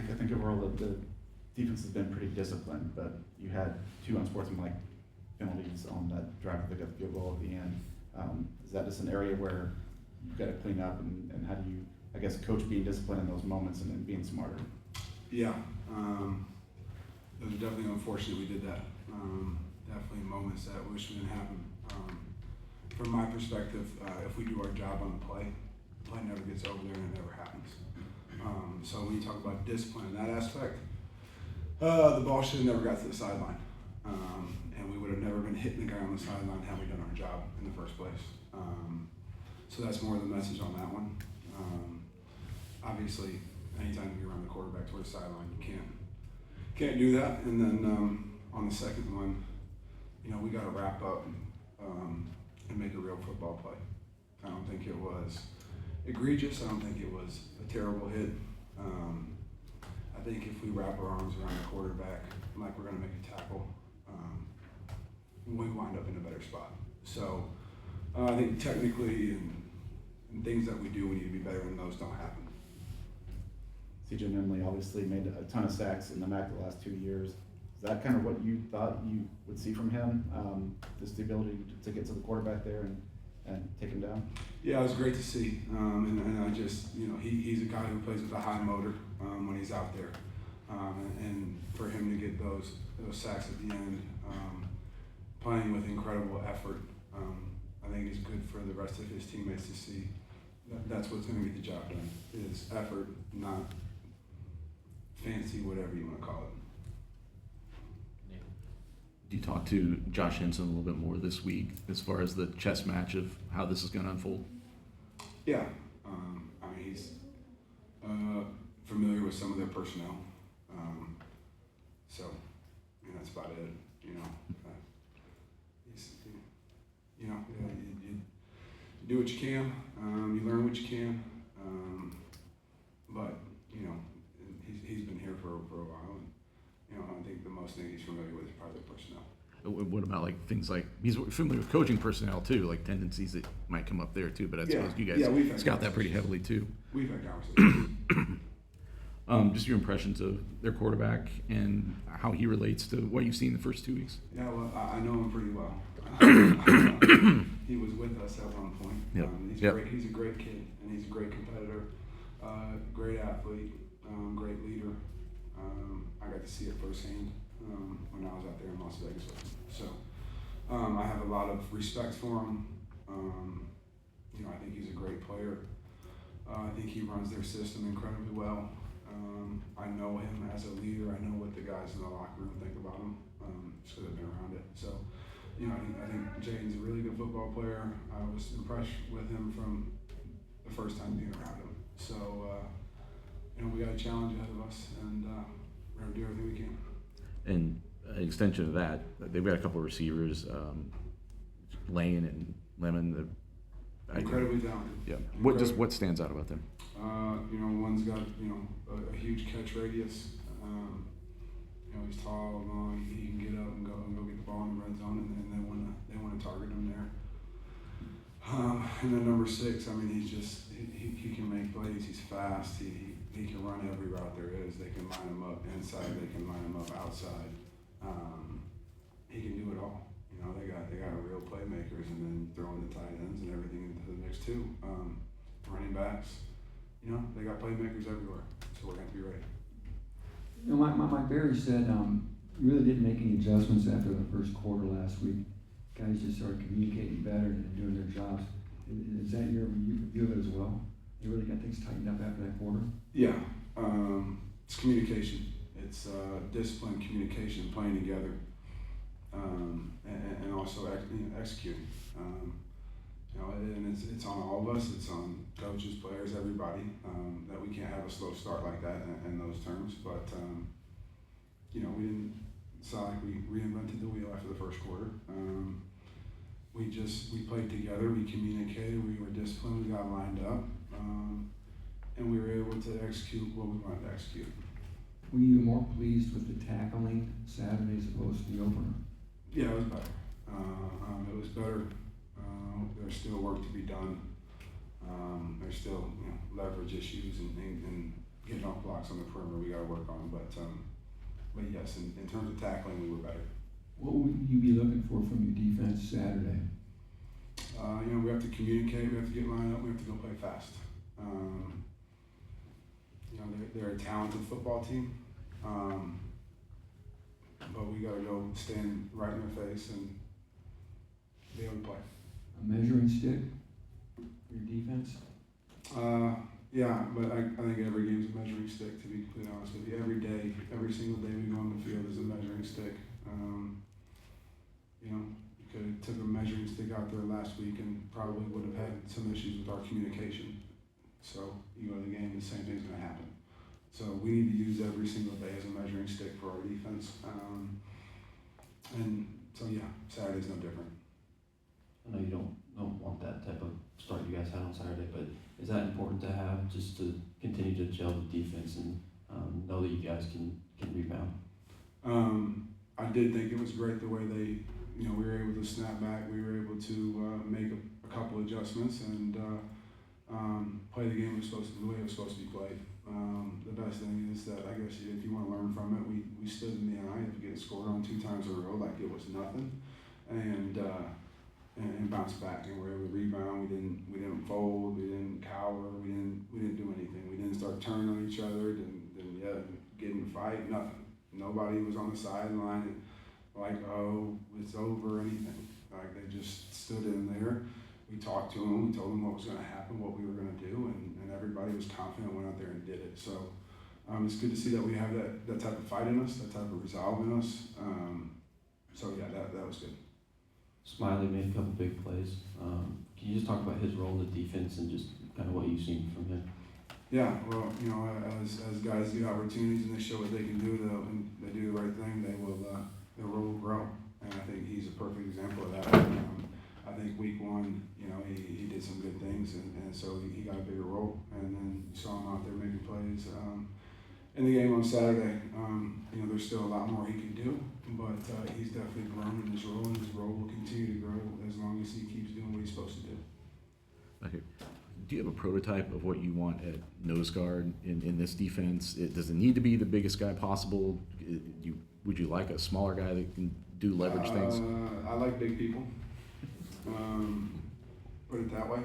I think overall the defense has been pretty disciplined, but you had 2 unsportsmanlike penalties on that drive that got the field goal at the end. Is that just an area where you've got to clean up, and how do you, I guess, coach being disciplined in those moments and then being smarter? Yeah, those are definitely unfortunate we did that. Definitely moments that I wish didn't happen. From my perspective, if we do our job on the play never gets over there and it never happens. So when you talk about discipline in that aspect, the ball should have never got to the sideline. And we would have never been hitting the guy on the sideline had we done our job in the first place. So that's more of the message on that one. Obviously, anytime you run the quarterback towards the sideline, you can't do that. And then on the second one, we got to wrap up and make a real football play. I don't think it was egregious. I don't think it was a terrible hit. I think if we wrap our arms around the quarterback like we're going to make a tackle, we wind up in a better spot. So I think technically and things that we do, we need to be better, and those don't happen. CJ Nunnally obviously made a ton of sacks in the MAC the last 2 years. Is that kind of what you thought you would see from him? Just the ability to get to the quarterback there and take him down? Yeah, it was great to see. And I just, he's a guy who plays with a high motor when he's out there. And for him to get those sacks at the end, playing with incredible effort, I think it's good for the rest of his teammates to see that's what's going to get the job done, is effort, not fancy, whatever you want to call it. Do you talk to Josh Henson a little bit more this week as far as the chess match of how this is going to unfold? Yeah. He's familiar with some of their personnel. So, that's about it. You do what you can. You learn what you can. But, he's been here for a while. And, I think the most thing he's familiar with is probably the personnel. What about things like, he's familiar with coaching personnel too, like tendencies that might come up there too, but I suppose you guys scout that pretty heavily too. We've had conversations. Just your impressions of their quarterback and how he relates to what you've seen the first 2 weeks. Yeah, well, I know him pretty well. He was with us at one point. Yep. He's a great kid, and he's a great competitor, great athlete, great leader. I got to see it firsthand when I was out there in Las Vegas with him. So I have a lot of respect for him. I think he's a great player. I think he runs their system incredibly well. I know him as a leader. I know what the guys in the locker room think about him, just because I've been around it. So, I think Jayden's a really good football player. I was impressed with him from the first time being around him. So, we got a challenge ahead of us, and we're going to do everything we can. And an extension of that, they've got a couple of receivers, Lane and Lemon. Incredibly talented. Yeah. What stands out about them? One's got a huge catch radius. He's tall, long. He can get up and go get the ball in the red zone, and they want to target him there. And then number 6, he's just he can make plays. He's fast. He can run every route there is. They can line him up inside. They can line him up outside. He can do it all. They got real playmakers, and then throwing the tight ends and everything into the mix too. Running backs, they got playmakers everywhere. So we're going to be ready. Mike Barry said you really didn't make any adjustments after the first quarter last week. Guys just started communicating better and doing their jobs. Is that your view of it as well? You really got things tightened up after that quarter? Yeah, it's communication. It's discipline, communication, playing together, and also executing. And it's on all of us. It's on coaches, players, everybody. That we can't have a slow start like that in those terms. But we didn't. It's not like we reinvented the wheel after the first quarter. We played together. We communicated. We were disciplined. We got lined up, and we were able to execute what we wanted to execute. Were you more pleased with the tackling Saturday as opposed to the opener? Yeah, it was better. It was better. There's still work to be done. There's still leverage issues and getting off blocks on the perimeter we got to work on. But yes, in terms of tackling, we were better. What would you be looking for from your defense Saturday? We have to communicate. We have to get lined up. We have to go play fast. They're a talented football team, but we got to go stand right in their face and be able to play. A measuring stick for your defense? Yeah, but I think every game's a measuring stick, to be completely honest with you. Every day, every single day we go on the field is a measuring stick. You could have took a measuring stick out there last week and probably would have had some issues with our communication. So you go to the game, the same thing's going to happen. So we need to use every single day as a measuring stick for our defense. And so yeah, Saturday's no different. I know you don't want that type of start you guys had on Saturday, but is that important to have just to continue to gel the defense and know that you guys can rebound? I did think it was great the way they, we were able to snap back. We were able to make a couple adjustments and play the game the way it was supposed to be played. The best thing is that I guess if you want to learn from it, we stood in the eye and get scored on 2 times in a row like it was nothing, and bounced back and we were able to rebound. We didn't fold. We didn't cower. We didn't do anything. We didn't start turning on each other. Didn't get in a fight. Nothing. Nobody was on the sideline like, oh, it's over or anything. Like they just stood in there. We talked to them. We told them what was going to happen, what we were going to do, and everybody was confident, went out there and did it. So it's good to see that we have that type of fight in us, that type of resolve in us. So yeah, that was good. Smiley made a couple big plays. Can you just talk about his role in the defense and just kind of what you've seen from him? Yeah, well, as guys get opportunities and they show what they can do, and they do the right thing, their role will grow. And I think he's a perfect example of that. I think week 1, he did some good things, and so he got a bigger role. And then you saw him out there making plays. In the game on Saturday, there's still a lot more he can do, but he's definitely grown in his role, and his role will continue to grow as long as he keeps doing what he's supposed to do. Okay. Do you have a prototype of what you want at nose guard in this defense? Does it need to be the biggest guy possible? Would you like a smaller guy that can do leverage things? I like big people. Put it that way.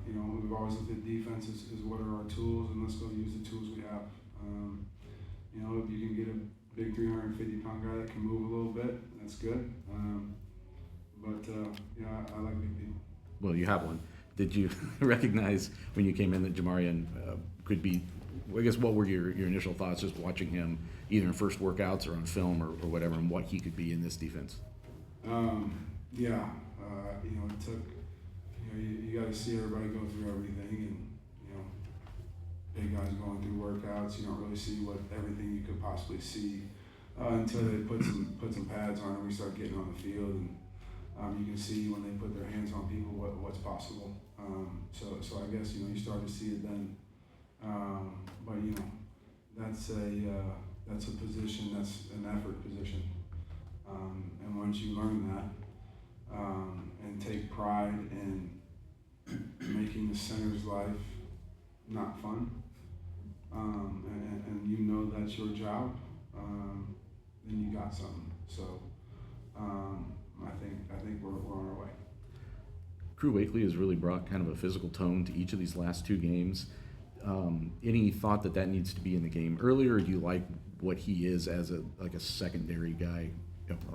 We've always looked at defense as what are our tools, and let's go use the tools we have. If you can get a big 350-pound guy that can move a little bit, that's good. I like big people. Well, you have one. Did you recognize when you came in that Jamarian could be, I guess, what were your initial thoughts just watching him either in first workouts or on film or whatever, and what he could be in this defense? It took, you got to see everybody go through everything, and, big guys going through workouts, you don't really see everything you could possibly see until they put some pads on and we start getting on the field, and you can see when they put their hands on people what's possible. So I guess, you start to see it then. But that's a position, that's an effort position. And once you learn that, and take pride in making the center's life not fun, and that's your job, then you got something. So I think we're on our way. Crew Wakely has really brought kind of a physical tone to each of these last 2 games. Any thought that needs to be in the game earlier, or do you like what he is as a secondary guy,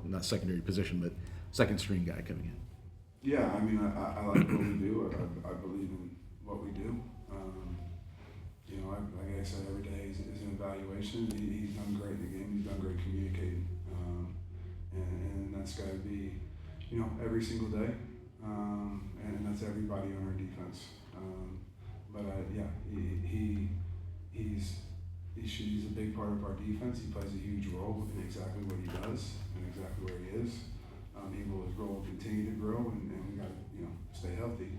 not secondary position, but second string guy coming in? Yeah, I like what we do. I believe in what we do. Like I said, every day is an evaluation. He's done great in the game. He's done great communicating, and that's got to be, every single day. And that's everybody on our defense. He's a big part of our defense. He plays a huge role in exactly what he does and exactly where he is. His role will continue to grow, and we got to stay healthy.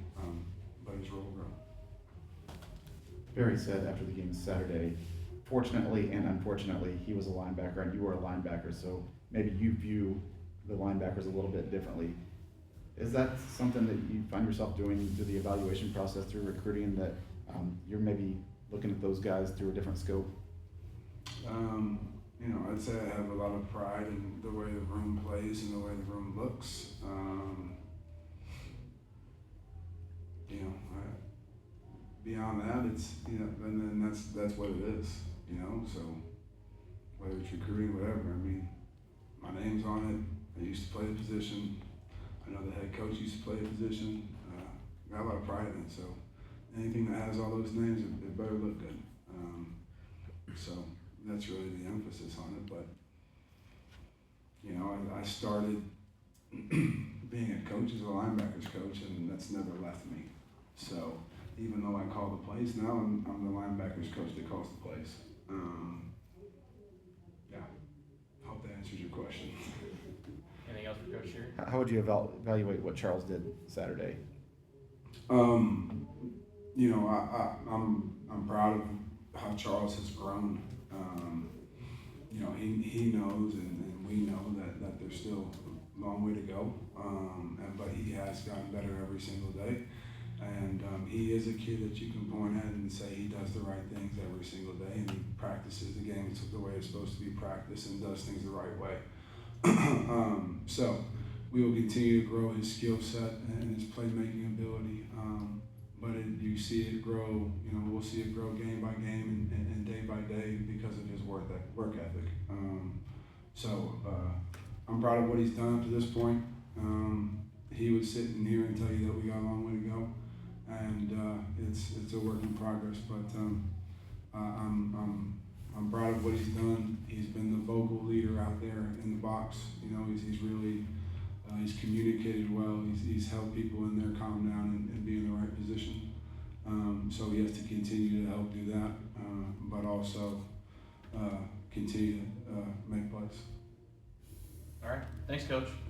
But his role will grow. Barry said after the game Saturday, fortunately and unfortunately, he was a linebacker and you were a linebacker, so maybe you view the linebackers a little bit differently. Is that something that you find yourself doing through the evaluation process, through recruiting, that you're maybe looking at those guys through a different scope? You know, I'd say I have a lot of pride in the way the room plays and the way the room looks. You know, beyond that, it's, you know, and then that's what it is, you know, so whether it's recruiting, whatever, I mean, my name's on it. I used to play the position. I know the head coach used to play the position. Got a lot of pride in it, so anything that has all those names, it better look good. So that's really the emphasis on it, but you know, I started being a coach as a linebackers coach, and that's never left me. So even though I call the plays now, I'm the linebackers coach that calls the plays. Yeah, hope that answers your question. Anything else for Coach Scherer? How would you evaluate what Charles did Saturday? You know, I'm proud of how Charles has grown. You know, he knows and we know that there's still a long way to go. But he has gotten better every single day. And he is a kid that you can point at and say he does the right things every single day, and he practices the game the way it's supposed to be practiced and does things the right way. So we will continue to grow his skill set and his playmaking ability. But you see it grow, you know, we'll see it grow game by game and day by day because of his work ethic. So I'm proud of what he's done up to this point. He would sit in here and tell you that we got a long way to go, and it's a work in progress. But I'm proud of what he's done. He's been the vocal leader out there in the box. You know, he's really he's communicated well. He's helped people in there calm down and be in the right position. So he has to continue to help do that, but also continue to make plays. All right. Thanks, Coach.